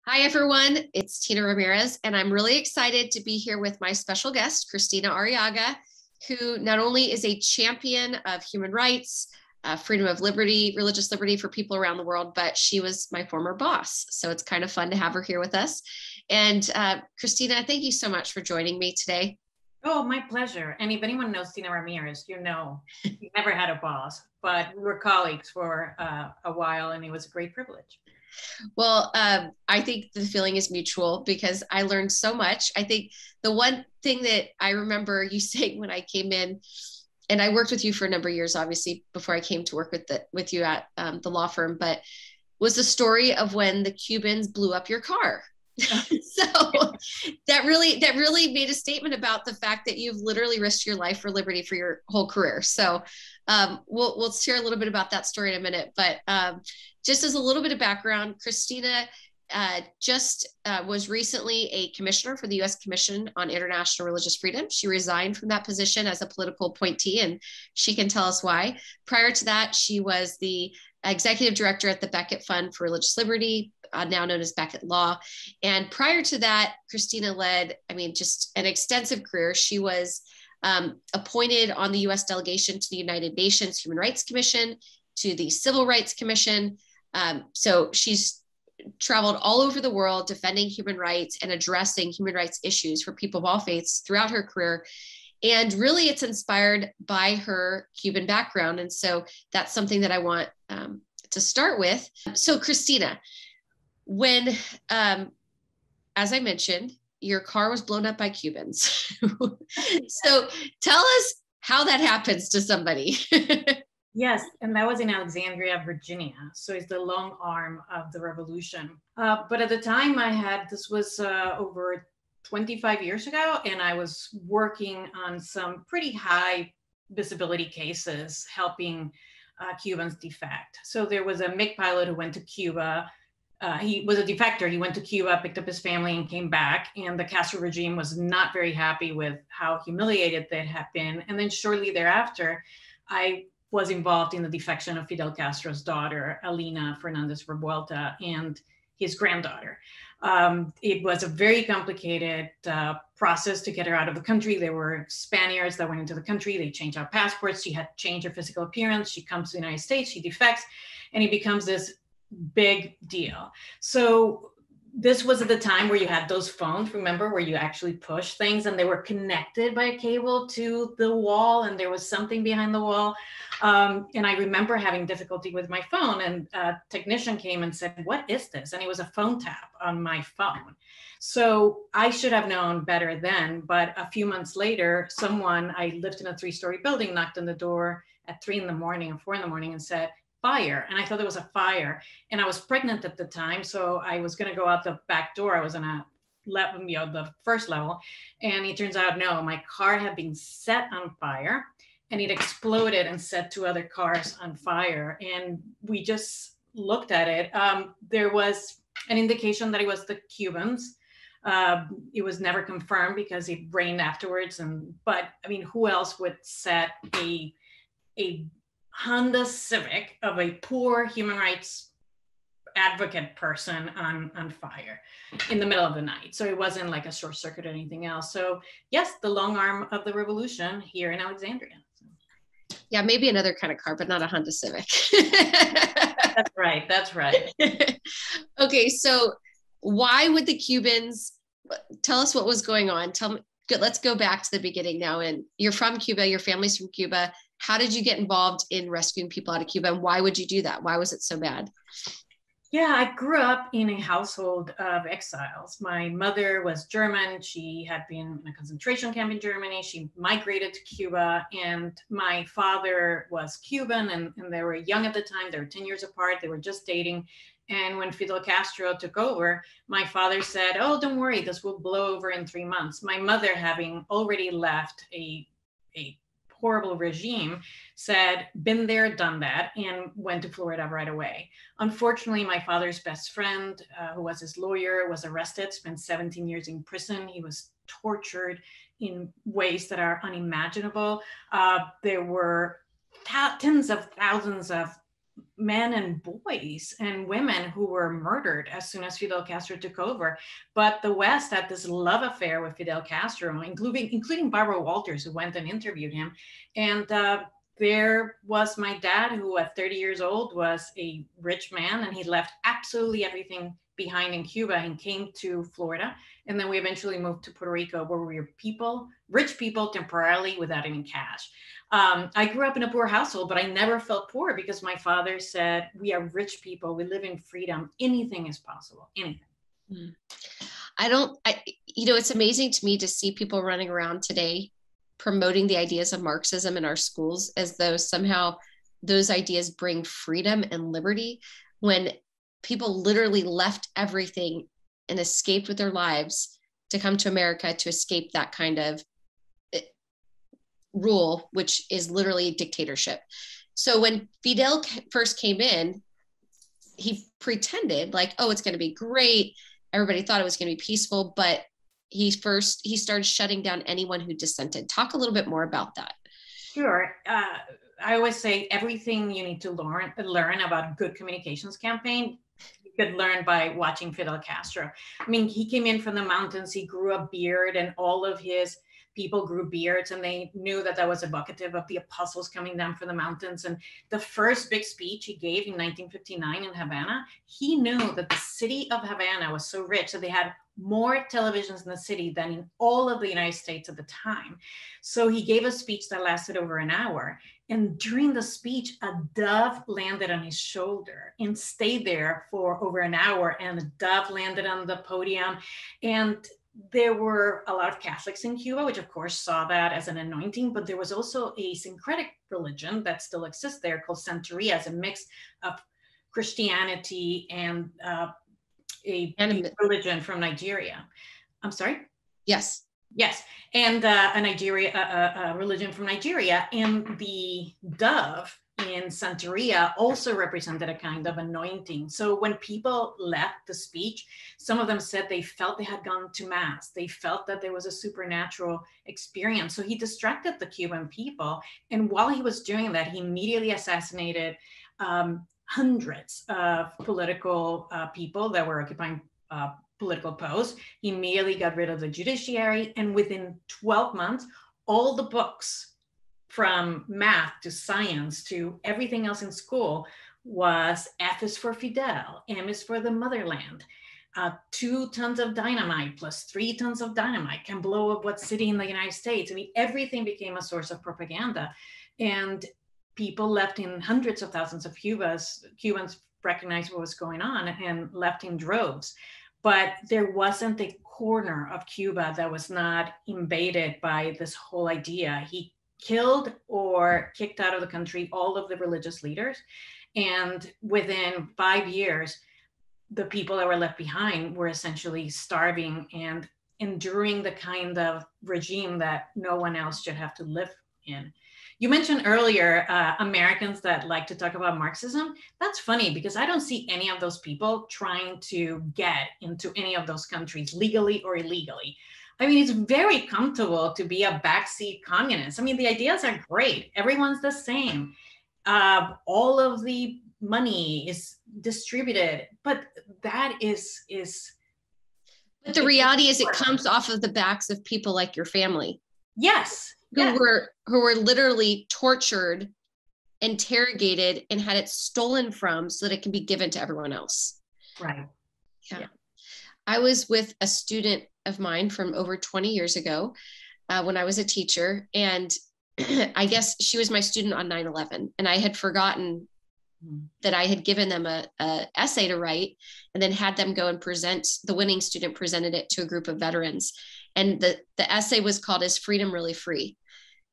Hi, everyone. It's Tina Ramirez, and I'm really excited to be here with my special guest, Kristina Arriaga, who not only is a champion of human rights, freedom of liberty, religious liberty for people around the world, but she was my former boss. So it's kind of fun to have her here with us. And Kristina, thank you so much for joining me today. Oh, my pleasure. And if anyone knows Tina Ramirez, you know, we never had a boss, but we were colleagues for a while, and it was a great privilege. Well, I think the feeling is mutual because I learned so much. I think the one thing that I remember you saying when I came in, and I worked with you for a number of years, obviously, before I came to work with you at the law firm, but was the story of when the Cubans blew up your car. So that really made a statement about the fact that you've literally risked your life for liberty for your whole career. So we'll share a little bit about that story in a minute, but just as a little bit of background, Kristina was recently a commissioner for the U.S. Commission on International Religious Freedom. She resigned from that position as a political appointee, and she can tell us why. Prior to that, she was the executive director at the Beckett Fund for Religious Liberty, now known as Beckett Law. And prior to that, Kristina led, just an extensive career. She was appointed on the U.S. delegation to the United Nations Human Rights Commission, to the Civil Rights Commission. So she's traveled all over the world defending human rights and addressing human rights issues for people of all faiths throughout her career. And really, it's inspired by her Cuban background. And so that's something that I want to start with. So Kristina, when, as I mentioned, your car was blown up by Cubans. So tell us how that happens to somebody. Yes, and that was in Alexandria, Virginia. So it's the long arm of the revolution. But at the time this was over 25 years ago, and I was working on some pretty high visibility cases helping Cubans defect. So there was a MiG pilot who went to Cuba. He was a defector. He went to Cuba, picked up his family, and came back. And the Castro regime was not very happy with how humiliated they had been. And then shortly thereafter, I was involved in the defection of Fidel Castro's daughter, Alina Fernandez Revuelta, and his granddaughter. It was a very complicated process to get her out of the country. There were Spaniards that went into the country. They changed out passports. She had changed her physical appearance. She comes to the United States. She defects, and it becomes this big deal. So this was at the time where you had those phones, remember, where you actually push things and they were connected by a cable to the wall, and there was something behind the wall. And I remember having difficulty with my phone, and a technician came and said, "What is this?" And it was a phone tap on my phone. So I should have known better then. But a few months later, I lived in a 3-story building, knocked on the door at 3 in the morning and 4 in the morning and said, "Fire." And I thought there was a fire, and I was pregnant at the time. So I was going to go out the back door. I was on the first level. And it turns out, no, my car had been set on fire, and it exploded and set 2 other cars on fire. And we just looked at it. There was an indication that it was the Cubans. It was never confirmed because it rained afterwards. But who else would set a Honda Civic of a poor human rights advocate person on fire in the middle of the night? So it wasn't like a short circuit or anything else. So yes, the long arm of the revolution here in Alexandria. Yeah, maybe another kind of car, but not a Honda Civic. That's right. Okay, so why would the Cubans, tell us what was going on? Let's go back to the beginning now. And you're from Cuba, your family's from Cuba. How did you get involved in rescuing people out of Cuba? And why would you do that? Why was it so bad? Yeah, I grew up in a household of exiles. My mother was German. She had been in a concentration camp in Germany. She migrated to Cuba, and my father was Cuban, and they were young at the time. They were 10 years apart. They were just dating. And when Fidel Castro took over, my father said, "Oh, don't worry, this will blow over in 3 months." My mother, having already left a horrible regime, said, "Been there, done that," and went to Florida right away. Unfortunately, my father's best friend, who was his lawyer, was arrested, spent 17 years in prison. He was tortured in ways that are unimaginable. There were tens of thousands of men and boys and women who were murdered as soon as Fidel Castro took over. But the West had this love affair with Fidel Castro, including Barbara Walters, who went and interviewed him. And there was my dad, who at 30 years old was a rich man, and he left absolutely everything behind in Cuba and came to Florida. And then we eventually moved to Puerto Rico, where we were rich people temporarily without any cash. I grew up in a poor household, but I never felt poor because my father said, we are rich people. We live in freedom. Anything is possible. Anything. It's amazing to me to see people running around today promoting the ideas of Marxism in our schools as though somehow those ideas bring freedom and liberty, when people literally left everything and escaped with their lives to come to America to escape that kind of rule, which is literally dictatorship. So when Fidel first came in, he pretended like, oh, it's going to be great. Everybody thought it was going to be peaceful, but he started shutting down anyone who dissented. Talk a little bit more about that. Sure. I always say everything you need to learn about good communications campaign, you could learn by watching Fidel Castro. I mean, he came in from the mountains, he grew a beard, and all of his people grew beards, and they knew that was evocative of the apostles coming down from the mountains. And the first big speech he gave in 1959 in Havana, he knew that the city of Havana was so rich that they had more televisions in the city than in all of the United States at the time. So he gave a speech that lasted over an hour. And during the speech, a dove landed on his shoulder and stayed there for over an hour. And the dove landed on the podium. And there were a lot of Catholics in Cuba, which of course saw that as an anointing, but there was also a syncretic religion that still exists there called Santeria, as a mix of Christianity and a religion from Nigeria. I'm sorry? Yes. Yes. And a religion from Nigeria. And the dove in Santeria also represented a kind of anointing. So when people left the speech, some of them said they felt they had gone to mass. They felt that there was a supernatural experience. So he distracted the Cuban people. And while he was doing that, he immediately assassinated hundreds of political people that were occupying political posts. He immediately got rid of the judiciary. And within 12 months, all the books, from math to science to everything else in school, was F is for Fidel, M is for the motherland. 2 tons of dynamite plus 3 tons of dynamite can blow up what city in the United States? I mean, everything became a source of propaganda. And people left in hundreds of thousands of Cubans recognized what was going on and left in droves. But there wasn't a corner of Cuba that was not invaded by this whole idea. He killed or kicked out of the country all of the religious leaders. And within 5 years, the people that were left behind were essentially starving and enduring the kind of regime that no one else should have to live in. You mentioned earlier Americans that like to talk about Marxism. That's funny because I don't see any of those people trying to get into any of those countries legally or illegally. I mean, it's very comfortable to be a backseat communist. I mean, the ideas are great. Everyone's the same. All of the money is distributed, but that is. But the reality is, it comes off of the backs of people like your family. Yes. Who were literally tortured, interrogated, and had it stolen from so that it can be given to everyone else. Right. Yeah. I was with a student of mine from over 20 years ago when I was a teacher. And I guess she was my student on 9/11. And I had forgotten that I had given them a essay to write, and then had them go and present. The winning student presented it to a group of veterans. And the essay was called "Is Freedom Really Free?"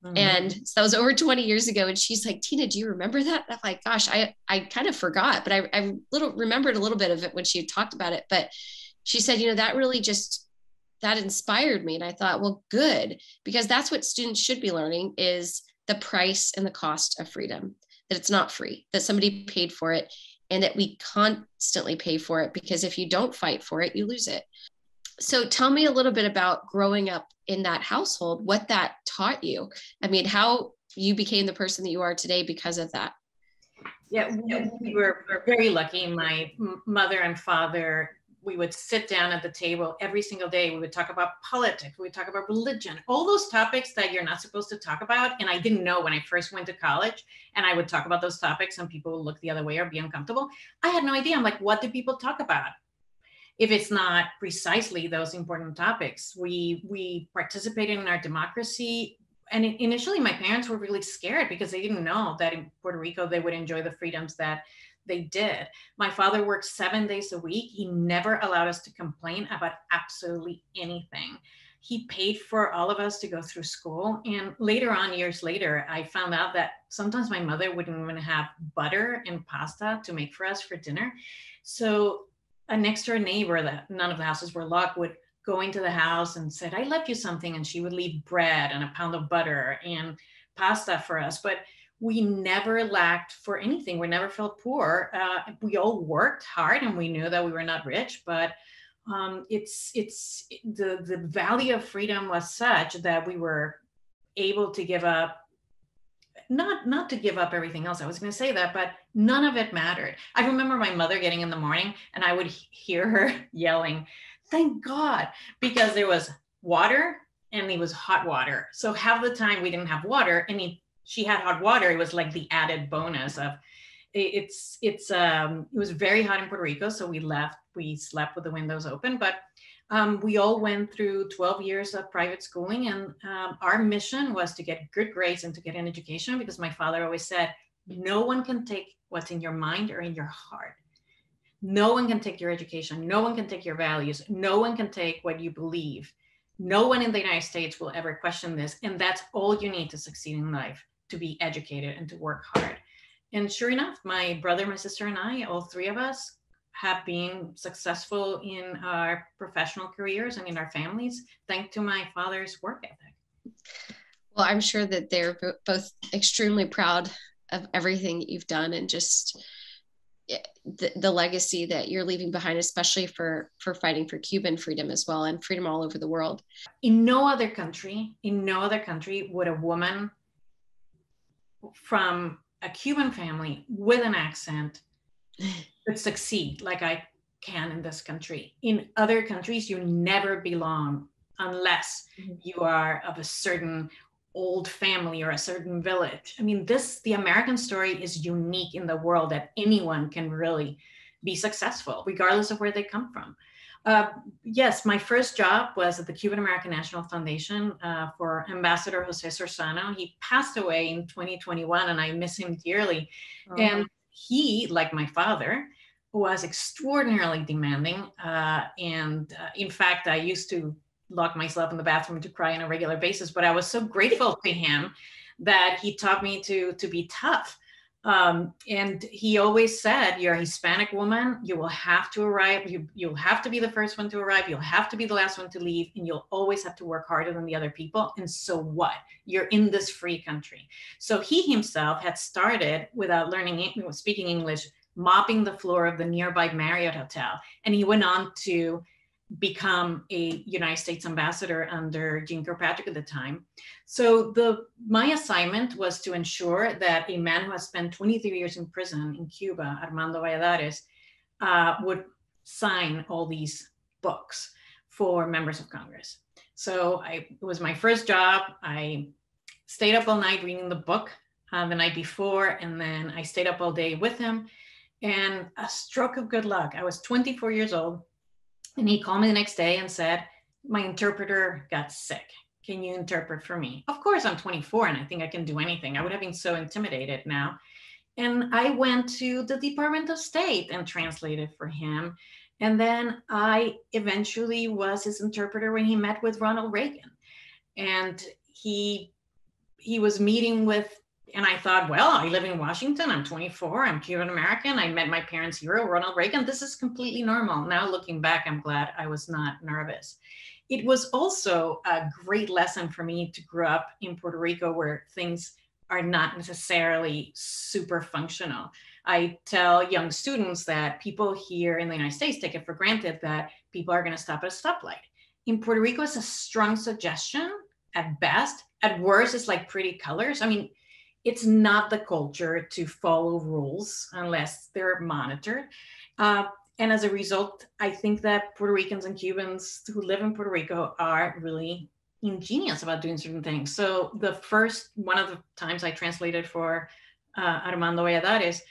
Mm-hmm. And so that was over 20 years ago. And she's like, "Tina, do you remember that?" I'm like, gosh, I kind of forgot, but I remembered a little bit of it when she had talked about it. But she said, that really that inspired me. And I thought, well, good, because that's what students should be learning, is the price and the cost of freedom, that it's not free, that somebody paid for it, and that we constantly pay for it, because if you don't fight for it, you lose it. So tell me a little bit about growing up in that household, what that taught you. I mean, how you became the person that you are today because of that. Yeah, we were very lucky. My mother and father, we would sit down at the table every single day. We would talk about politics. We would talk about religion, all those topics that you're not supposed to talk about. And I didn't know when I first went to college and I would talk about those topics and people would look the other way or be uncomfortable. I had no idea. I'm like, what do people talk about if it's not precisely those important topics? We participated in our democracy. And initially my parents were really scared because they didn't know that in Puerto Rico, they would enjoy the freedoms that they did. My father worked 7 days a week. He never allowed us to complain about absolutely anything. He paid for all of us to go through school. And later on, years later, I found out that sometimes my mother wouldn't even have butter and pasta to make for us for dinner. So a next door neighbor that none of the houses were locked would go into the house and said, I left you something. And she would leave bread and a pound of butter and pasta for us. But we never lacked for anything. We never felt poor. We all worked hard and we knew that we were not rich, but the value of freedom was such that we were able to give up, not to give up everything else. I was going to say that, but none of it mattered. I remember my mother getting in the morning and I would hear her yelling, thank God, because there was water and it was hot water. So half the time we didn't have water and she had hot water. It was like the added bonus of it was very hot in Puerto Rico. So we slept with the windows open, but we all went through 12 years of private schooling, and our mission was to get good grades and to get an education, because my father always said, no one can take what's in your mind or in your heart. No one can take your education. No one can take your values. No one can take what you believe. No one in the United States will ever question this. And that's all you need to succeed in life, to be educated and to work hard. And sure enough, my brother, my sister, and I, all three of us, have been successful in our professional careers and in our families, thanks to my father's work ethic. Well, I'm sure that they're both extremely proud of everything that you've done and just the legacy that you're leaving behind, especially for fighting for Cuban freedom as well, and freedom all over the world. In no other country would a woman from a Cuban family with an accent could succeed like I can in this country. In other countries, you never belong unless you are of a certain old family or a certain village. I mean, the American story is unique in the world, that anyone can really be successful, regardless of where they come from. Yes, my first job was at the Cuban American National Foundation for Ambassador Jose Sorzano. He passed away in 2021 and I miss him dearly. Oh. And he, like my father, was extraordinarily demanding. In fact, I used to lock myself in the bathroom to cry on a regular basis, but I was so grateful to him that he taught me to be tough. And he always said, you're a Hispanic woman, you will have to arrive, you'll have to be the first one to arrive, you'll have to be the last one to leave, and you'll always have to work harder than the other people. And so what? You're in this free country. So he himself had started, without speaking English, mopping the floor of the nearby Marriott Hotel. And he went on to become a United States ambassador under Jeane Kirkpatrick at the time. So my assignment was to ensure that a man who has spent 23 years in prison in Cuba, Armando Valladeres, would sign all these books for members of Congress. So it was my first job. I stayed up all night reading the book the night before, and then I stayed up all day with him. And a stroke of good luck, I was 24 years old. And he called me the next day and said, my interpreter got sick. Can you interpret for me? Of course, I'm 24 and I think I can do anything. I would have been so intimidated now. And I went to the Department of State and translated for him. And then I eventually was his interpreter when he met with Ronald Reagan. And he was meeting with, and I thought, well, I live in Washington, I'm 24, I'm Cuban American, I met my parents' hero, Ronald Reagan. This is completely normal. Now looking back, I'm glad I was not nervous. It was also a great lesson for me to grow up in Puerto Rico, where things are not necessarily super functional. I tell young students that people here in the United States take it for granted that people are going to stop at a stoplight. In Puerto Rico, it's a strong suggestion at best. At worst, it's like pretty colors. I mean, it's not the culture to follow rules unless they're monitored. And as a result, I think that Puerto Ricans and Cubans who live in Puerto Rico are really ingenious about doing certain things. So one of the times I translated for Armando Valladeres,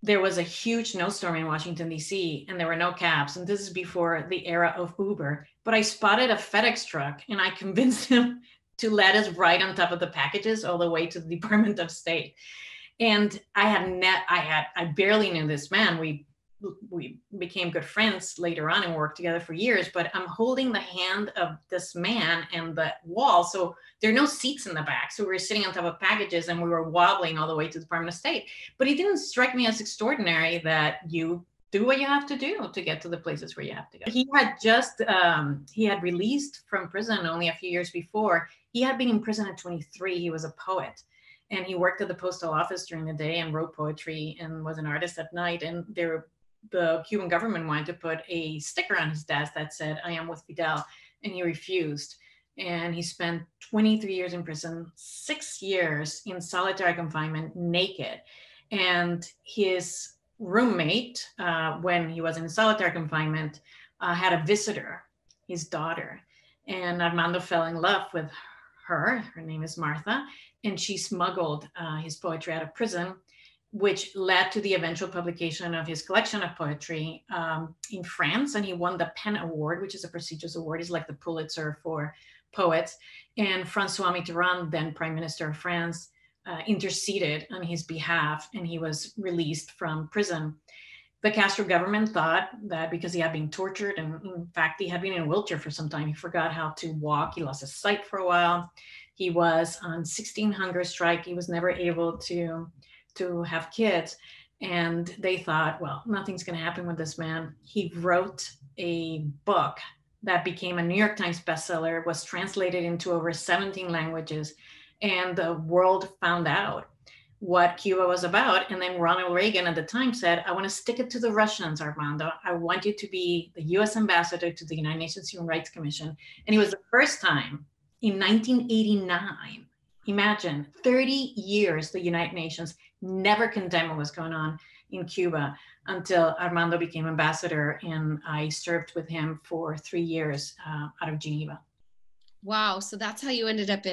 there was a huge snowstorm in Washington, D.C., and there were no cabs. And this is before the era of Uber. But I spotted a FedEx truck and I convinced him to let us ride on top of the packages all the way to the Department of State. And I barely knew this man. We became good friends later on and worked together for years, but I'm holding the hand of this man and the wall. So there are no seats in the back. So we were sitting on top of packages and we were wobbling all the way to the Department of State. But it didn't strike me as extraordinary that you do what you have to do to get to the places where you have to go. He had just, he had released from prison only a few years before. He had been in prison at 23. He was a poet. And he worked at the postal office during the day and wrote poetry and was an artist at night. And the Cuban government wanted to put a sticker on his desk that said, "I am with Fidel," and he refused. And he spent 23 years in prison, 6 years in solitary confinement, naked. And his roommate, when he was in solitary confinement, had a visitor, his daughter. And Armando fell in love with her. Her name is Martha. And she smuggled his poetry out of prison, which led to the eventual publication of his collection of poetry in France. And he won the PEN Award, which is a prestigious award. It's like the Pulitzer for poets. And Francois Mitterrand, then Prime Minister of France, interceded on his behalf, and he was released from prison. The Castro government thought that because he had been tortured, and in fact, he had been in a wheelchair for some time, he forgot how to walk, he lost his sight for a while. He was on 16 hunger strike. He was never able to have kids. And they thought, well, nothing's going to happen with this man. He wrote a book that became a New York Times bestseller, was translated into over 17 languages, and the world found out what Cuba was about. And then Ronald Reagan at the time said, "I want to stick it to the Russians, Armando. I want you to be the US ambassador to the United Nations Human Rights Commission." And it was the first time in 1989, imagine 30 years, the United Nations never condemned what was going on in Cuba until Armando became ambassador, and I served with him for 3 years out of Geneva. Wow. So that's how you ended up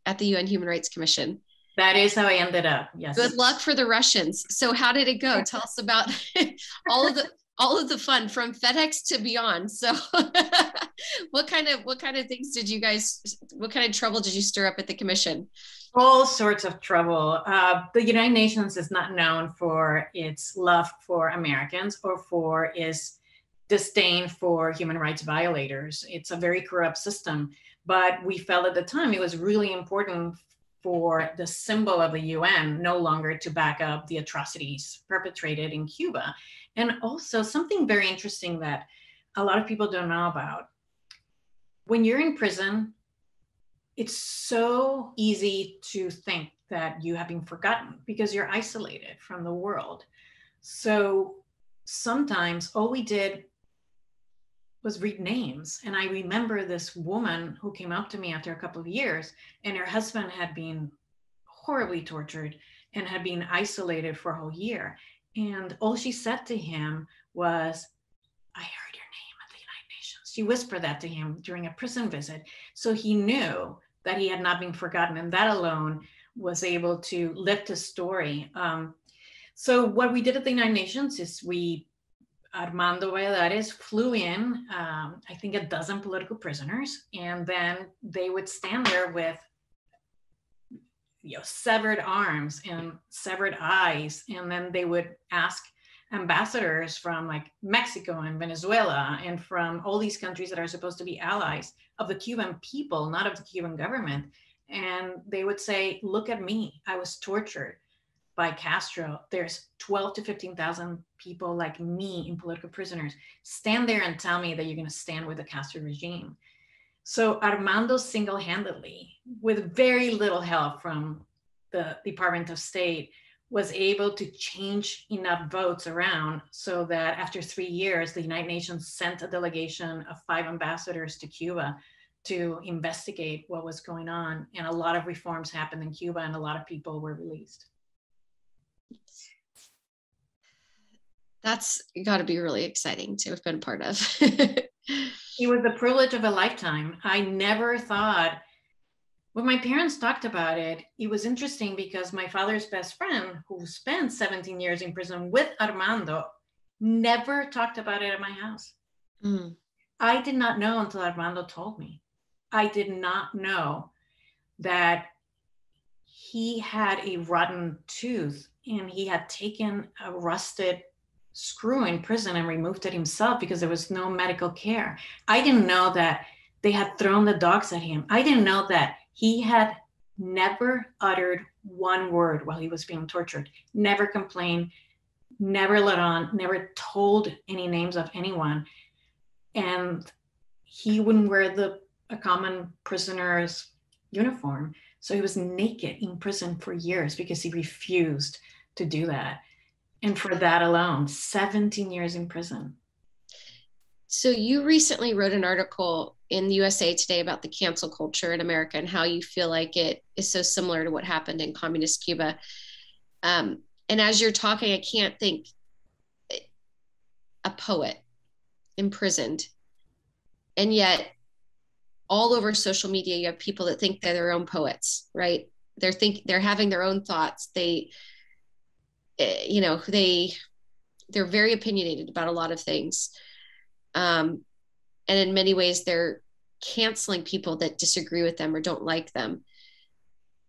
at the UN Human Rights Commission. That is how I ended up. Yes. Good luck for the Russians. So how did it go? Tell us about all of the fun from FedEx to beyond. So what kind of things did you guys, what kind of trouble did you stir up at the commission? All sorts of trouble. The United Nations is not known for its love for Americans or for its disdain for human rights violators. It's a very corrupt system, but we felt at the time it was really important for the symbol of the UN no longer to back up the atrocities perpetrated in Cuba. And also something very interesting that a lot of people don't know about. When you're in prison, it's so easy to think that you have been forgotten because you're isolated from the world. So sometimes all we did was read names. And I remember this woman who came up to me after a couple of years, and her husband had been horribly tortured and had been isolated for a whole year. And all she said to him was, "I heard your name at the United Nations." She whispered that to him during a prison visit. So he knew that he had not been forgotten, and that alone was able to lift his story. So what we did at the United Nations is Armando Valladeres flew in, I think, a dozen political prisoners, and then they would stand there with severed arms and severed eyes, and then they would ask ambassadors from like Mexico and Venezuela and from all these countries that are supposed to be allies of the Cuban people, not of the Cuban government. And they would say, "Look at me, I was tortured by Castro. There's 12 to 15,000 people like me in political prisoners. Stand there and tell me that you're going to stand with the Castro regime." So Armando single-handedly, with very little help from the Department of State, was able to change enough votes around so that after 3 years, the United Nations sent a delegation of 5 ambassadors to Cuba to investigate what was going on. And a lot of reforms happened in Cuba and a lot of people were released. That's got to be really exciting to have been part of. It was the privilege of a lifetime. I never thought, when my parents talked about it, it was interesting because my father's best friend, who spent 17 years in prison with Armando, never talked about it at my house. Mm. I did not know until Armando told me. I did not know that he had a rotten tooth and he had taken a rusted screw in prison and removed it himself because there was no medical care. I didn't know that they had thrown the dogs at him. I didn't know that he had never uttered one word while he was being tortured, never complained, never let on, never told any names of anyone. And he wouldn't wear a common prisoner's uniform. So he was naked in prison for years because he refused to do that. And for that alone, 17 years in prison. So you recently wrote an article in the USA Today about the cancel culture in America and how you feel like it is so similar to what happened in communist Cuba. And as you're talking, I can't think a poet imprisoned. And yet all over social media, you have people that think they're their own poets, right? They're having their own thoughts. They're very opinionated about a lot of things. And in many ways, they're canceling people that disagree with them or don't like them.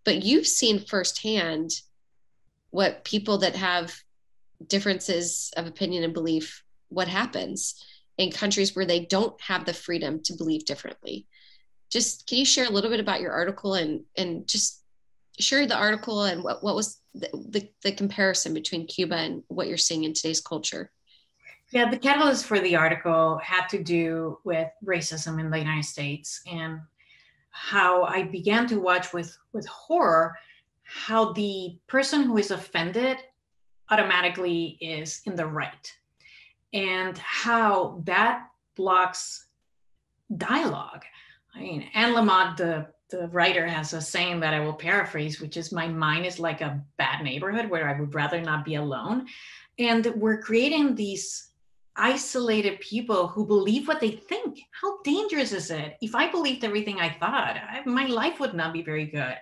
But you've seen firsthand what people that have differences of opinion and belief, what happens in countries where they don't have the freedom to believe differently. Just, can you share a little bit about your article and just share the article and what was the comparison between Cuba and what you're seeing in today's culture? Yeah, the catalyst for the article had to do with racism in the United States and how I began to watch with horror how the person who is offended automatically is in the right, and how that blocks dialogue. I mean, Anne Lamott, the writer, has a saying that I will paraphrase, which is, my mind is like a bad neighborhood where I would rather not be alone. And we're creating these isolated people who believe what they think. How dangerous is it? If I believed everything I thought, my life would not be very good.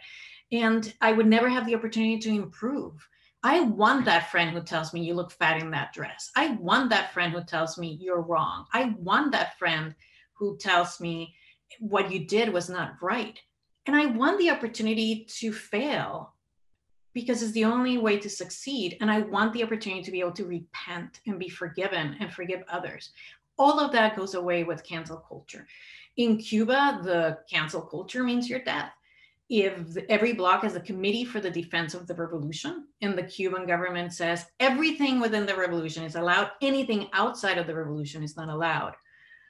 And I would never have the opportunity to improve. I want that friend who tells me you look fat in that dress. I want that friend who tells me you're wrong. I want that friend who tells me what you did was not right. And I want the opportunity to fail because it's the only way to succeed. And I want the opportunity to be able to repent and be forgiven and forgive others. All of that goes away with cancel culture. In Cuba, the cancel culture means your death. If every bloc has a committee for the defense of the revolution, and the Cuban government says everything within the revolution is allowed, anything outside of the revolution is not allowed.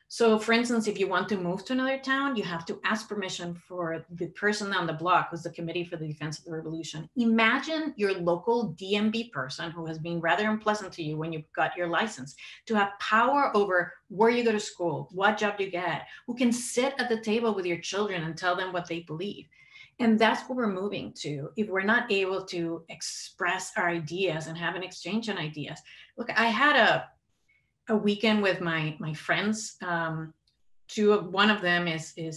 So for instance, if you want to move to another town, you have to ask permission for the person on the block who's the Committee for the Defense of the Revolution. Imagine your local DMV person who has been rather unpleasant to you when you got your license, to have power over where you go to school, what job you get, who can sit at the table with your children and tell them what they believe. And that's what we're moving to if we're not able to express our ideas and have an exchange on ideas. Look, I had a weekend with my friends. One of them is we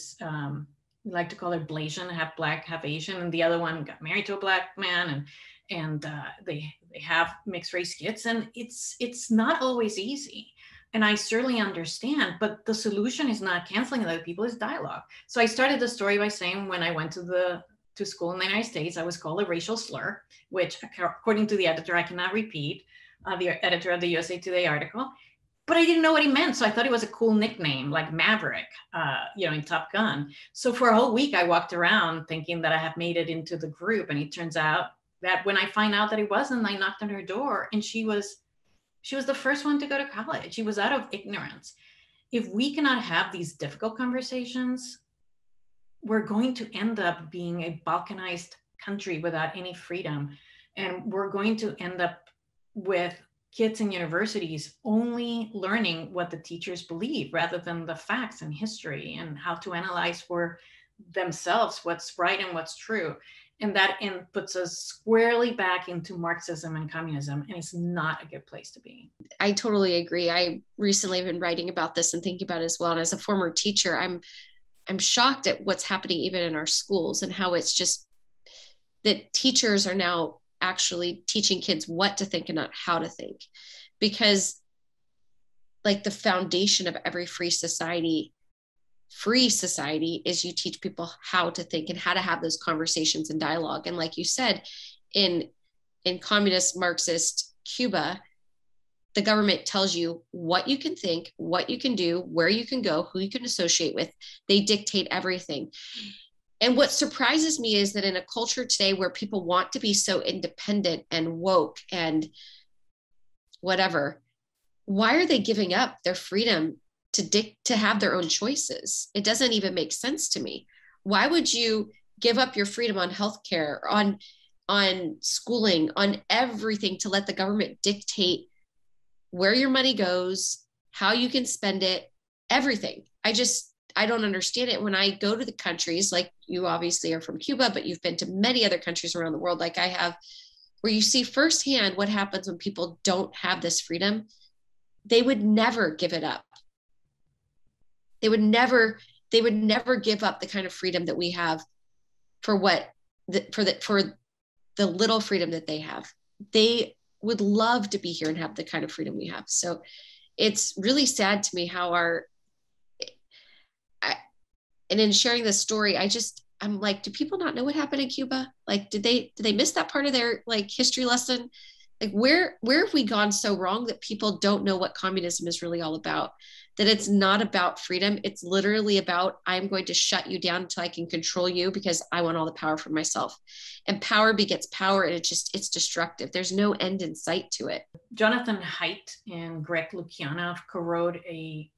like to call her Blasian, half black, half Asian, and the other one got married to a black man, and they have mixed race kids, and it's not always easy. And I certainly understand, but the solution is not canceling other people, it's dialogue. So I started the story by saying when I went to school in the United States, I was called a racial slur, which according to the editor, I cannot repeat, the editor of the USA Today article. But I didn't know what he meant. So I thought it was a cool nickname like Maverick, in Top Gun. So for a whole week, I walked around thinking that I had made it into the group. And it turns out that when I find out that it wasn't, I knocked on her door and she was the first one to go to college. She was out of ignorance. If we cannot have these difficult conversations, we're going to end up being a balkanized country without any freedom. And we're going to end up with kids in universities only learning what the teachers believe rather than the facts and history and how to analyze for themselves what's right and what's true. And that puts us squarely back into Marxism and communism, and it's not a good place to be. I totally agree. I recently have been writing about this and thinking about it as well. And as a former teacher, I'm shocked at what's happening even in our schools, and how it's just that teachers are now actually teaching kids what to think and not how to think. Because like the foundation of every free society is you teach people how to think and how to have those conversations and dialogue. And like you said, in communist Marxist Cuba, the government tells you what you can think, what you can do, where you can go, who you can associate with. They dictate everything. And what surprises me is that in a culture today where people want to be so independent and woke and whatever, why are they giving up their freedom to have their own choices? It doesn't even make sense to me. Why would you give up your freedom on healthcare, on schooling, on everything, to let the government dictate where your money goes, how you can spend it, everything? I don't understand it. When I go to the countries, like you obviously are from Cuba, but you've been to many other countries around the world, like I have, where you see firsthand what happens when people don't have this freedom. They would never give it up. They would never give up the kind of freedom that we have for the little freedom that they have. They would love to be here and have the kind of freedom we have. So it's really sad to me how and in sharing this story, I'm like, do people not know what happened in Cuba? Like, did they miss that part of their like history lesson? Like where have we gone so wrong that people don't know what communism is really all about? That it's not about freedom. It's literally about, I'm going to shut you down until I can control you because I want all the power for myself. And power begets power, and it's destructive. There's no end in sight to it. Jonathan Haidt and Greg Lukianoff co-wrote a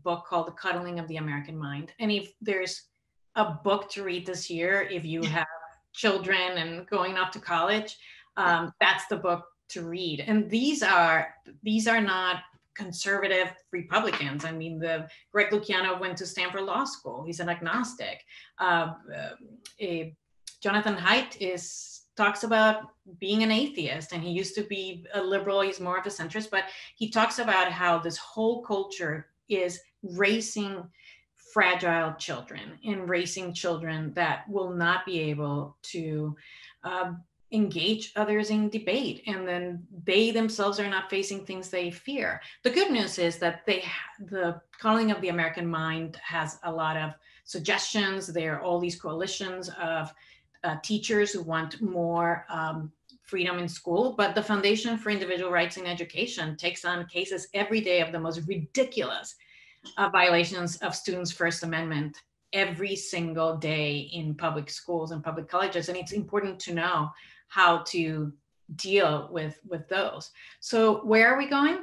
book called The Coddling of the American Mind. And if there's a book to read this year, if you have children and going off to college, that's the book to read. And these are not conservative Republicans. I mean, Greg Lukianoff went to Stanford Law School. He's an agnostic. Jonathan Haidt talks about being an atheist, and he used to be a liberal. He's more of a centrist, but he talks about how this whole culture is raising fragile children and raising children that will not be able to engage others in debate, and then they themselves are not facing things they fear. The good news is that the Calling of the American Mind has a lot of suggestions. There are all these coalitions of teachers who want more freedom in school, but the Foundation for Individual Rights in Education takes on cases every day of the most ridiculous violations of students' First Amendment every single day in public schools and public colleges. And it's important to know how to deal with those. So where are we going?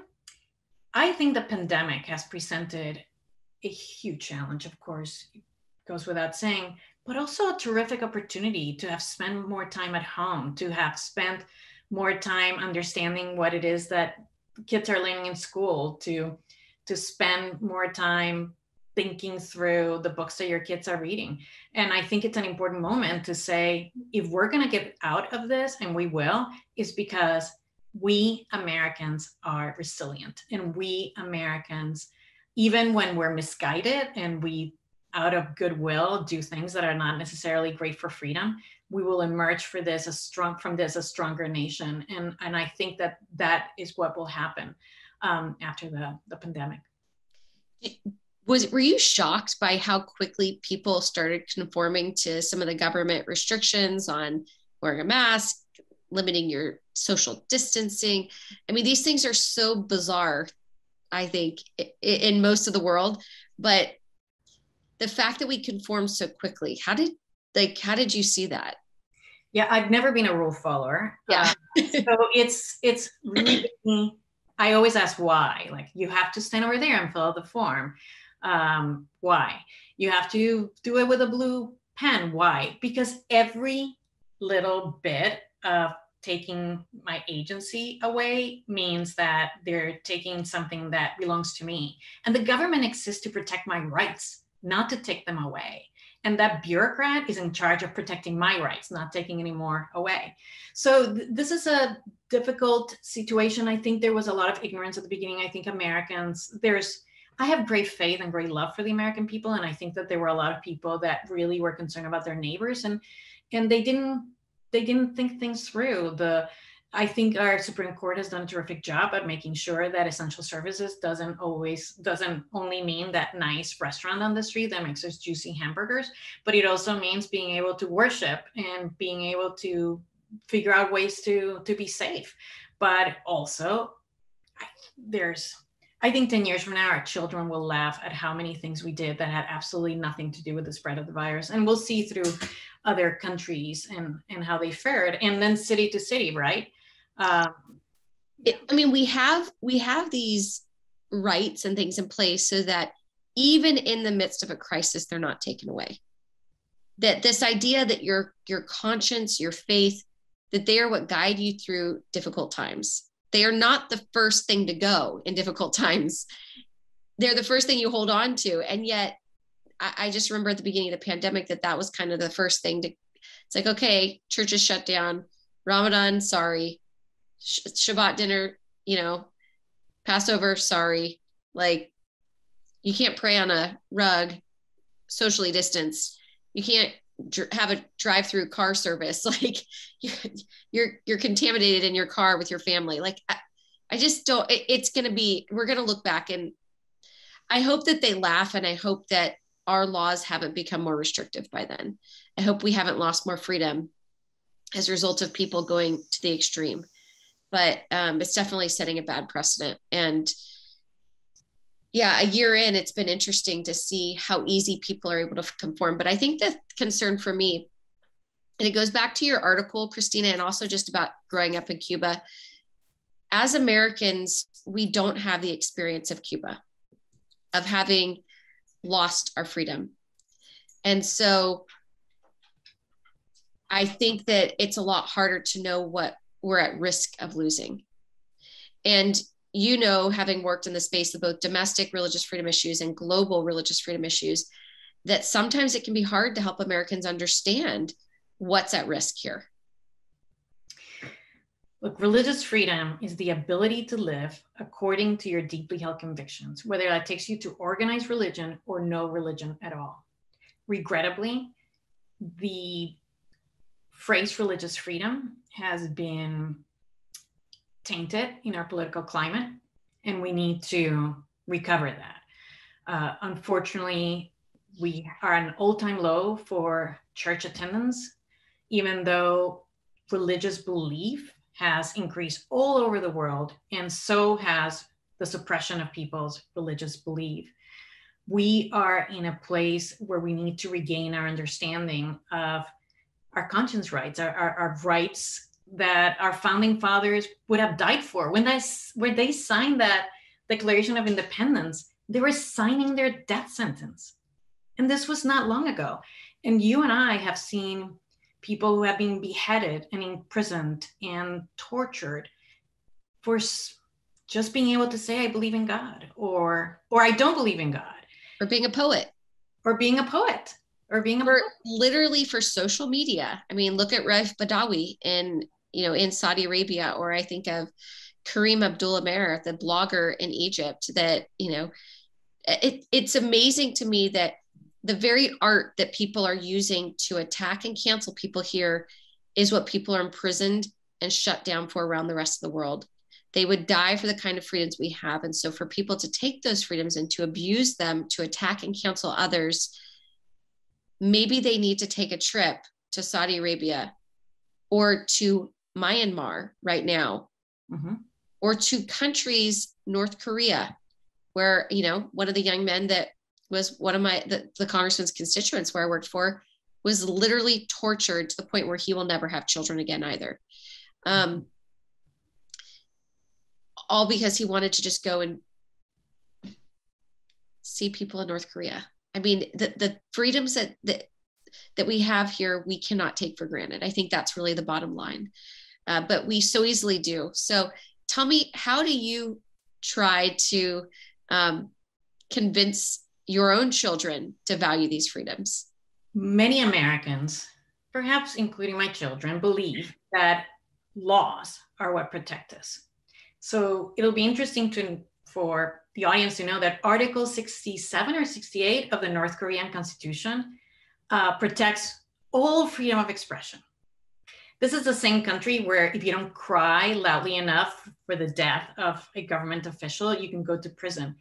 I think the pandemic has presented a huge challenge, of course, it goes without saying, but also a terrific opportunity to have spent more time at home, to have spent more time understanding what it is that kids are learning in school, to spend more time thinking through the books that your kids are reading. And I think it's an important moment to say, if we're going to get out of this, and we will, is because we Americans are resilient. And we Americans, even when we're misguided and we, out of goodwill, do things that are not necessarily great for freedom, we will emerge from this a stronger nation. And I think that is what will happen after the pandemic. Were you shocked by how quickly people started conforming to some of the government restrictions on wearing a mask, limiting your social distancing? I mean, these things are so bizarre, I think, in most of the world, but the fact that we conform so quickly, how did you see that? Yeah, I've never been a rule follower. Yeah. So it's really, I always ask why. Like, you have to stand over there and fill out the form. Why? You have to do it with a blue pen. Why? Because every little bit of taking my agency away means that they're taking something that belongs to me. And the government exists to protect my rights, not to take them away. And that bureaucrat is in charge of protecting my rights, not taking any more away. So this is a difficult situation. I think there was a lot of ignorance at the beginning. I think Americans, I have great faith and great love for the American people. And I think that there were a lot of people that really were concerned about their neighbors, and they didn't think things through. I think our Supreme Court has done a terrific job at making sure that essential services doesn't only mean that nice restaurant on the street that makes us juicy hamburgers, but it also means being able to worship and being able to figure out ways to be safe. But also, I think 10 years from now, our children will laugh at how many things we did that had absolutely nothing to do with the spread of the virus. And we'll see through other countries and how they fared, and then city to city, right? We have these rights and things in place so that even in the midst of a crisis, they're not taken away. That this idea that your conscience, your faith, that they are what guide you through difficult times. They are not the first thing to go in difficult times. They're the first thing you hold on to. And yet I just remember at the beginning of the pandemic that was kind of the first thing it's like, okay, churches shut down, Ramadan, sorry, Shabbat dinner, Passover, sorry. Like, you can't pray on a rug, socially distanced. You can't have a drive-through car service. Like, you're contaminated in your car with your family. Like, I just don't, we're going to look back, and I hope that they laugh, and I hope that our laws haven't become more restrictive by then. I hope we haven't lost more freedom as a result of people going to the extreme. But it's definitely setting a bad precedent. And yeah, a year in, it's been interesting to see how easy people are able to conform. But I think the concern for me, and it goes back to your article, Kristina, and also just about growing up in Cuba. As Americans, we don't have the experience of Cuba, of having lost our freedom. And so I think that it's a lot harder to know what we're at risk of losing. And having worked in the space of both domestic religious freedom issues and global religious freedom issues, that sometimes it can be hard to help Americans understand what's at risk here. Look, religious freedom is the ability to live according to your deeply held convictions, whether that takes you to organized religion or no religion at all. Regrettably, the phrase religious freedom has been tainted in our political climate, and we need to recover that. Unfortunately, we are at an all-time low for church attendance, even though religious belief has increased all over the world, and so has the suppression of people's religious belief. We are in a place where we need to regain our understanding of our conscience rights, our rights that our founding fathers would have died for. When they signed that Declaration of Independence, they were signing their death sentence. And this was not long ago. And you and I have seen people who have been beheaded and imprisoned and tortured for just being able to say, I believe in God, or I don't believe in God. Or being a poet. Literally for social media. I mean, look at Raif Badawi in Saudi Arabia, or I think of Kareem Abdul-Amer, the blogger in Egypt, that, it's amazing to me that the very art that people are using to attack and cancel people here is what people are imprisoned and shut down for around the rest of the world. They would die for the kind of freedoms we have. And so for people to take those freedoms and to abuse them, to attack and cancel others, maybe they need to take a trip to Saudi Arabia or to Myanmar right now, or to countries, North Korea, where, one of the young men that was one of the congressman's constituents where I worked for was literally tortured to the point where he will never have children again either. All because he wanted to just go and see people in North Korea. I mean, the freedoms that we have here, we cannot take for granted. I think that's really the bottom line. but we so easily do. So tell me, how do you try to convince your own children to value these freedoms? Many Americans, perhaps including my children, believe that laws are what protect us. So it'll be interesting for the audience to know that Article 67 or 68 of the North Korean Constitution protects all freedom of expression. This is the same country where if you don't cry loudly enough for the death of a government official, you can go to prison.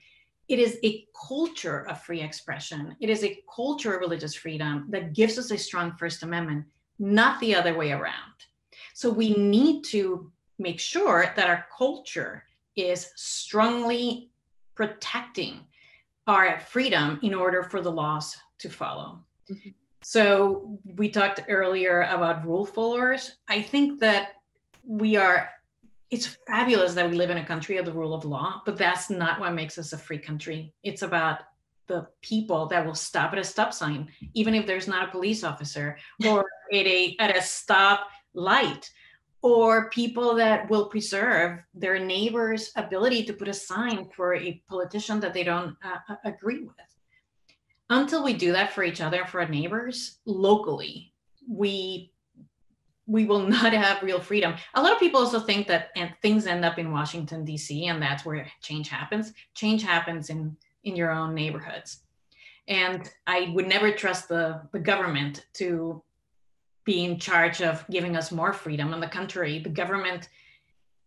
It is a culture of free expression. It is a culture of religious freedom that gives us a strong First Amendment, not the other way around. So we need to make sure that our culture is strongly protecting our freedom in order for the laws to follow. Mm-hmm. So we talked earlier about rule followers. I think that it's fabulous that we live in a country of the rule of law, but that's not what makes us a free country. It's about the people that will stop at a stop sign, even if there's not a police officer, or at a stop light, or people that will preserve their neighbor's ability to put a sign for a politician that they don't agree with. Until we do that for each other, for our neighbors locally, we will not have real freedom. A lot of people also think that things end up in Washington, D.C., and that's where change happens. Change happens in your own neighborhoods. And I would never trust the government to be in charge of giving us more freedom. On the contrary, the government,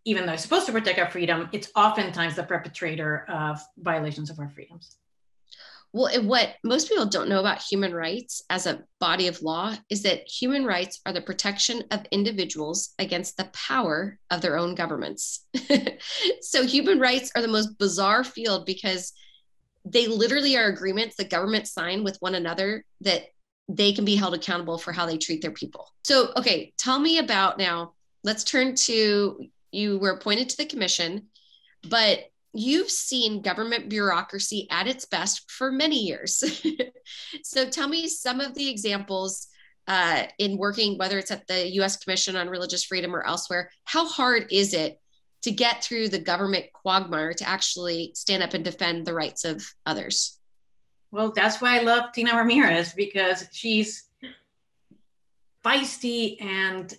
even though it's supposed to protect our freedom, it's oftentimes the perpetrator of violations of our freedoms. Well, and what most people don't know about human rights as a body of law is that human rights are the protection of individuals against the power of their own governments. So human rights are the most bizarre field because they literally are agreements that governments sign with one another that they can be held accountable for how they treat their people. So, okay, tell me about now, let's turn to, you were appointed to the commission, but you've seen government bureaucracy at its best for many years. So tell me some of the examples in working, whether it's at the U.S. Commission on Religious Freedom or elsewhere. How hard is it to get through the government quagmire to actually stand up and defend the rights of others? Well, that's why I love Tina Ramirez, because she's feisty, and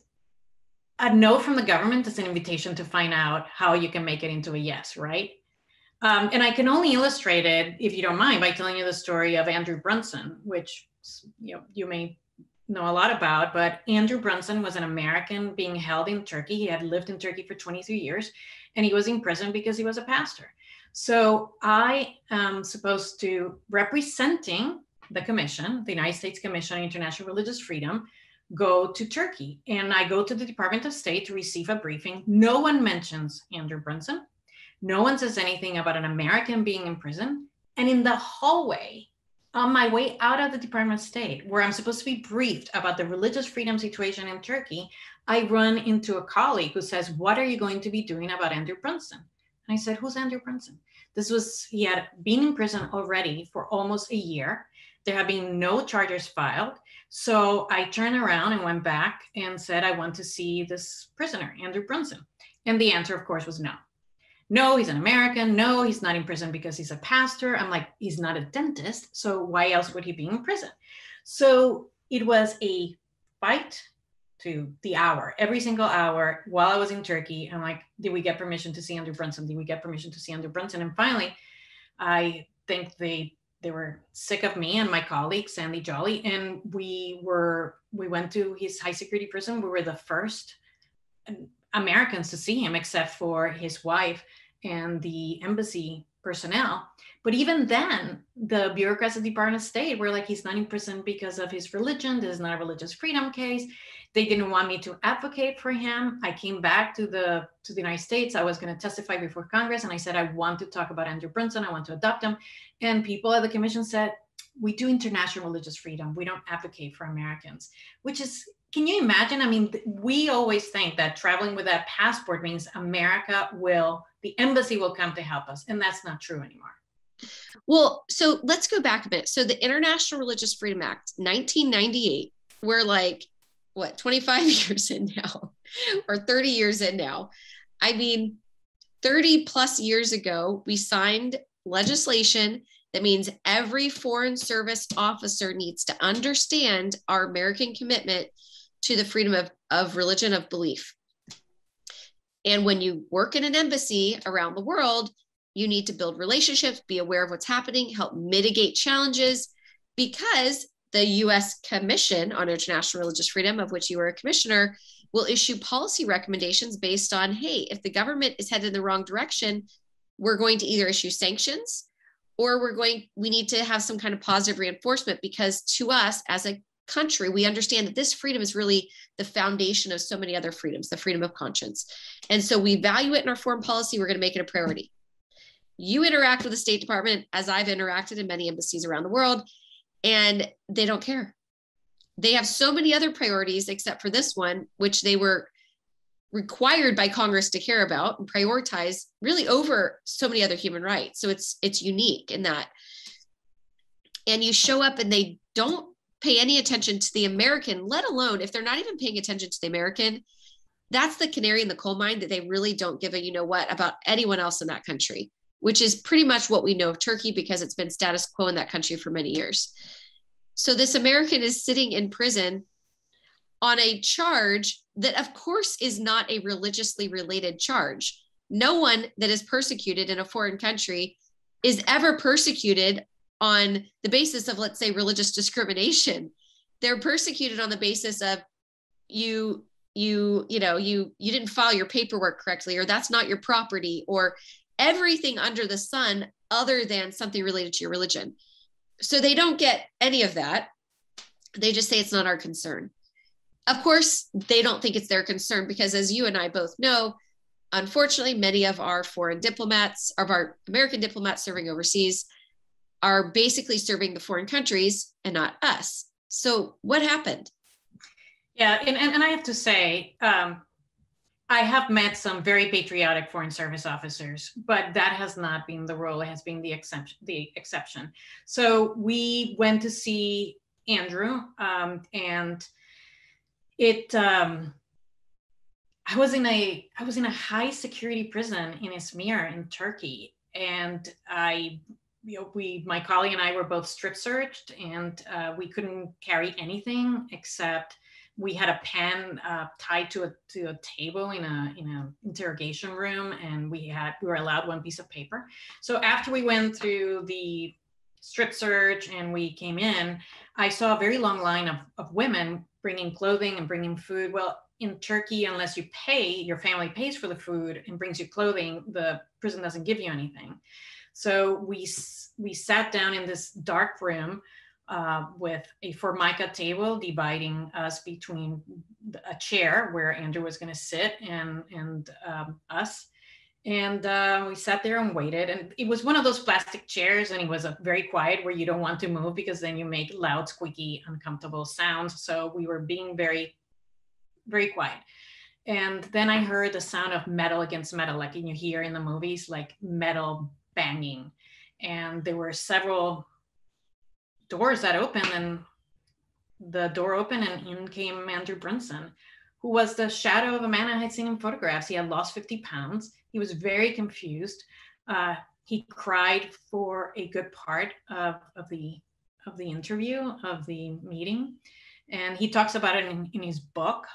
a no from the government is an invitation to find out how you can make it into a yes, right? And I can only illustrate it, if you don't mind, by telling you the story of Andrew Brunson, which you may know a lot about. But Andrew Brunson was an American being held in Turkey. He had lived in Turkey for 23 years, and he was in prison because he was a pastor. So I am supposed to, representing the commission, the United States Commission on International Religious Freedom, go to Turkey. And I go to the Department of State to receive a briefing. No one mentions Andrew Brunson. No one says anything about an American being in prison. And in the hallway, on my way out of the Department of State, where I'm supposed to be briefed about the religious freedom situation in Turkey, I run into a colleague who says, "What are you going to be doing about Andrew Brunson?" And I said, "Who's Andrew Brunson?" He had been in prison already for almost a year. There had been no charges filed. So I turned around and went back and said, "I want to see this prisoner, Andrew Brunson." And the answer, of course, was no. No, he's an American. No, he's not in prison because he's a pastor. I'm like, he's not a dentist. So why else would he be in prison? So it was a fight to the hour, every single hour while I was in Turkey. I'm like, did we get permission to see Andrew Brunson? Did we get permission to see Andrew Brunson? And finally, I think they were sick of me and my colleague, Sandy Jolly. And we went to his high security prison. We were the first Americans to see him, except for his wife and the embassy personnel. But even then, the bureaucrats at the Department of State were like, he's not in prison because of his religion. This is not a religious freedom case. They didn't want me to advocate for him. I came back to the United States. I was going to testify before Congress. And I said, I want to talk about Andrew Brunson. I want to adopt him. And people at the commission said, we do international religious freedom. We don't advocate for Americans, which is, can you imagine? I mean, we always think that traveling with that passport means the embassy will come to help us. And that's not true anymore. Well, so let's go back a bit. So the International Religious Freedom Act, 1998, we're like what, 25 years in now or 30 years in now. I mean, 30 plus years ago, we signed legislation that means every foreign service officer needs to understand our American commitment to the freedom of religion, of belief. And when you work in an embassy around the world, you need to build relationships, be aware of what's happening, help mitigate challenges, because the U.S. Commission on International Religious Freedom, of which you are a commissioner, will issue policy recommendations based on, hey, if the government is headed in the wrong direction, we're going to either issue sanctions or we need to have some kind of positive reinforcement, because to us as a country, we understand that this freedom is really the foundation of so many other freedoms, the freedom of conscience. And so we value it in our foreign policy. We're going to make it a priority. You interact with the State Department, as I've interacted in many embassies around the world, and they don't care. They have so many other priorities except for this one, which they were required by Congress to care about and prioritize really over so many other human rights. So it's unique in that. And you show up and they don't pay any attention to the American, let alone if they're not even paying attention to the American, that's the canary in the coal mine, that they really don't give a you know what about anyone else in that country, which is pretty much what we know of Turkey, because it's been status quo in that country for many years. So this American is sitting in prison on a charge that, of course, is not a religiously related charge. No one that is persecuted in a foreign country is ever persecuted on the basis of, let's say, religious discrimination. They're persecuted on the basis of you didn't file your paperwork correctly, or that's not your property, or everything under the sun other than something related to your religion. So they don't get any of that. They just say it's not our concern. Of course, they don't think it's their concern, because as you and I both know, unfortunately, many of our foreign diplomats, of our American diplomats serving overseas, are basically serving the foreign countries and not us. So what happened? Yeah, and I have to say, I have met some very patriotic foreign service officers, but that has not been the rule. It has been the exception. So we went to see Andrew, and it. I was in a high security prison in Izmir in Turkey, and my colleague and I were both strip searched, and we couldn't carry anything except we had a pen tied to a table in a interrogation room, and we were allowed one piece of paper. So after we went through the strip search and we came in, I saw a very long line of women bringing clothing and bringing food. Well, in Turkey, unless you pay, your family pays for the food and brings you clothing, the prison doesn't give you anything. So we sat down in this dark room with a formica table dividing us between a chair where Andrew was going to sit and us. And we sat there and waited. And it was one of those plastic chairs, and it was very quiet, where you don't want to move because then you make loud, squeaky, uncomfortable sounds. So we were being very, very quiet. And then I heard the sound of metal against metal, like you hear in the movies, like metal banging. And there were several doors that opened, and the door opened, and in came Andrew Brunson, who was the shadow of a man I had seen in photographs. He had lost 50 pounds. He was very confused. He cried for a good part of the interview, of the meeting. And he talks about it in his book.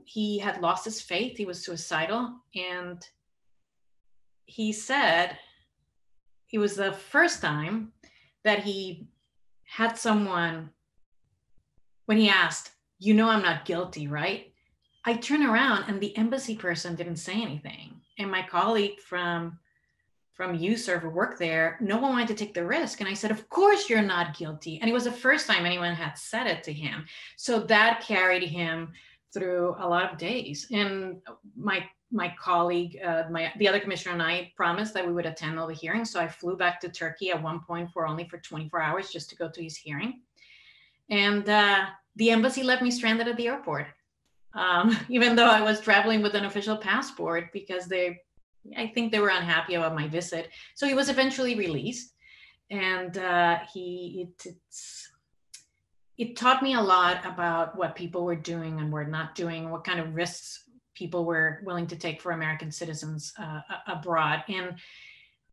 He had lost his faith. He was suicidal. And he said it was the first time that he had someone, when he asked, I'm not guilty, right? I turned around and the embassy person didn't say anything. And my colleague from USERV who worked there, no one wanted to take the risk. And I said, of course you're not guilty. And it was the first time anyone had said it to him. So that carried him through a lot of days. And my colleague, the other commissioner, and I promised that we would attend all the hearings. So I flew back to Turkey at one point for 24 hours just to go to his hearing. And the embassy left me stranded at the airport, even though I was traveling with an official passport, because I think they were unhappy about my visit. So he was eventually released. And it taught me a lot about what people were doing and were not doing, what kind of risks people were willing to take for American citizens abroad. And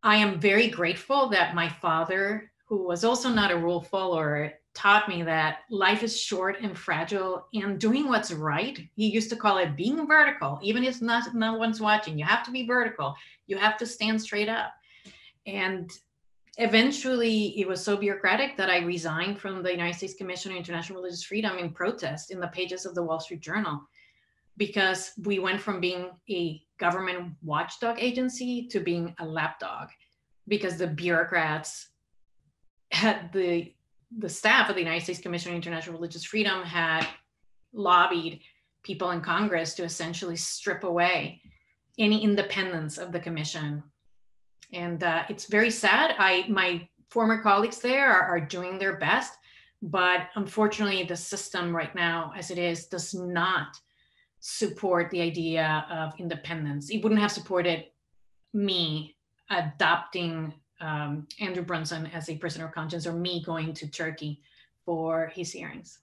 I am very grateful that my father, who was also not a rule follower, taught me that life is short and fragile, and doing what's right. He used to call it being vertical, even if no one's watching. You have to be vertical. You have to stand straight up. And eventually, it was so bureaucratic that I resigned from the United States Commission on International Religious Freedom in protest in the pages of the Wall Street Journal, because we went from being a government watchdog agency to being a lapdog, because the bureaucrats had the staff of the United States Commission on International Religious Freedom had lobbied people in Congress to essentially strip away any independence of the commission. And it's very sad. My former colleagues there are doing their best, but unfortunately the system right now as it is does not support the idea of independence. It wouldn't have supported me adopting Andrew Brunson as a prisoner of conscience, or me going to Turkey for his hearings.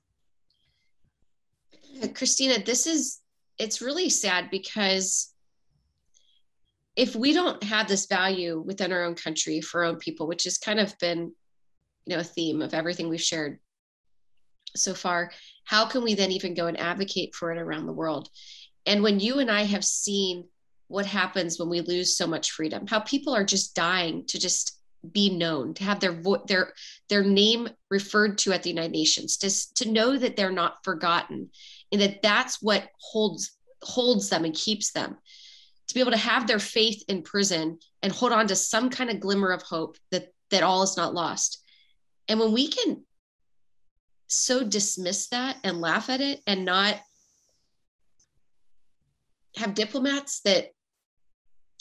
Kristina, it's really sad, because if we don't have this value within our own country for our own people, which has kind of been, a theme of everything we've shared so far, how can we then even go and advocate for it around the world? And when you and I have seen what happens when we lose so much freedom, how people are just dying to just be known, to have their name referred to at the United Nations, to know that they're not forgotten, and that's what holds them and keeps them, to be able to have their faith in prison and hold on to some kind of glimmer of hope that all is not lost. And when we can so dismiss that and laugh at it, and not have diplomats that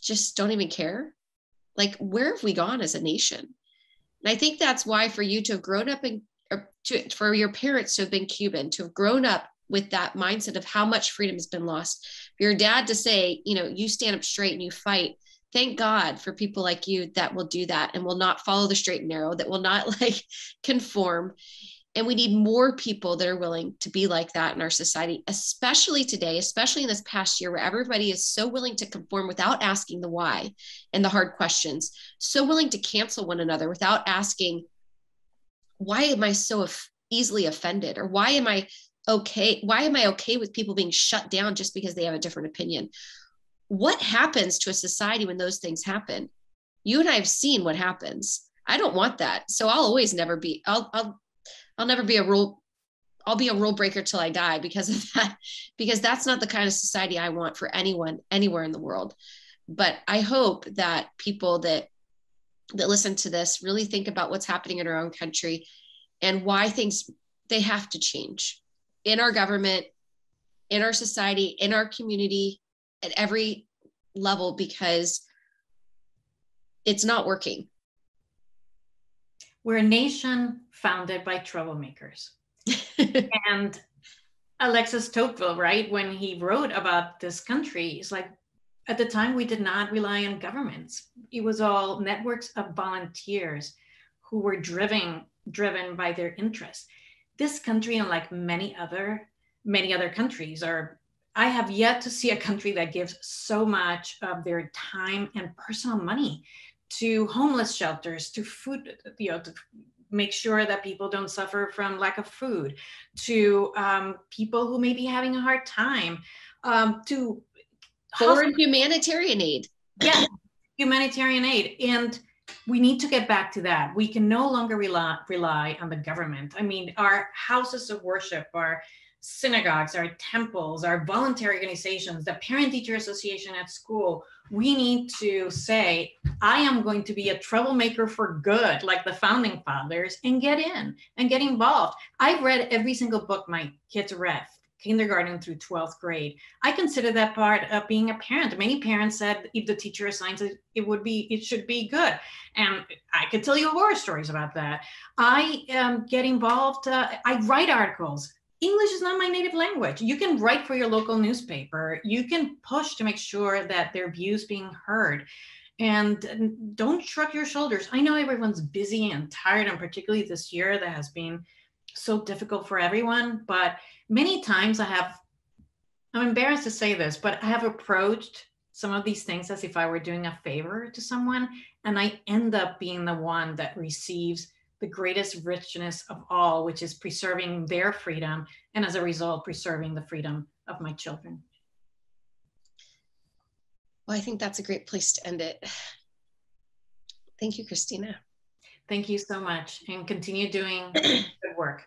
just don't even care, like, where have we gone as a nation? And I think that's why for you to have grown up for your parents to have been Cuban, to have grown up with that mindset of how much freedom has been lost, for your dad to say, you stand up straight and you fight. Thank God for people like you that will do that and will not follow the straight and narrow, that will not conform. And we need more people that are willing to be like that in our society, especially today, especially in this past year, where everybody is so willing to conform without asking the why and the hard questions, so willing to cancel one another without asking, why am I so easily offended? Or why am I okay with people being shut down just because they have a different opinion? What happens to a society when those things happen? You and I have seen what happens. I don't want that. So I'll never be a rule. I'll be a rule breaker till I die because of that, because that's not the kind of society I want for anyone, anywhere in the world. But I hope that people that listen to this really think about what's happening in our own country and why they have to change in our government, in our society, in our community, at every level, because it's not working. We're a nation founded by troublemakers. And Alexis Tocqueville, right, when he wrote about this country, it's like, at the time, we did not rely on governments. It was all networks of volunteers who were driven by their interests. This country, unlike many other countries, I have yet to see a country that gives so much of their time and personal money to homeless shelters, to food, to make sure that people don't suffer from lack of food, to people who may be having a hard time, to foreign humanitarian aid. Yeah, humanitarian aid. And we need to get back to that. We can no longer rely on the government. I mean, our houses of worship, our synagogues, our temples, our voluntary organizations, the parent-teacher association at school, we need to say, I am going to be a troublemaker for good, like the founding fathers, and get in and get involved. I've read every single book my kids read, kindergarten through 12th grade. I consider that part of being a parent. Many parents said if the teacher assigns it, it should be good. And I could tell you horror stories about that. I get involved. I write articles. English is not my native language. You can write for your local newspaper. You can push to make sure that their views being heard. And don't shrug your shoulders. I know everyone's busy and tired, and particularly this year that has been so difficult for everyone, but many times I'm embarrassed to say this, but I have approached some of these things as if I were doing a favor to someone, and I end up being the one that receives the greatest richness of all, which is preserving their freedom, and as a result, preserving the freedom of my children. Well, I think that's a great place to end it. Thank you, Kristina. Thank you so much, and continue doing good work.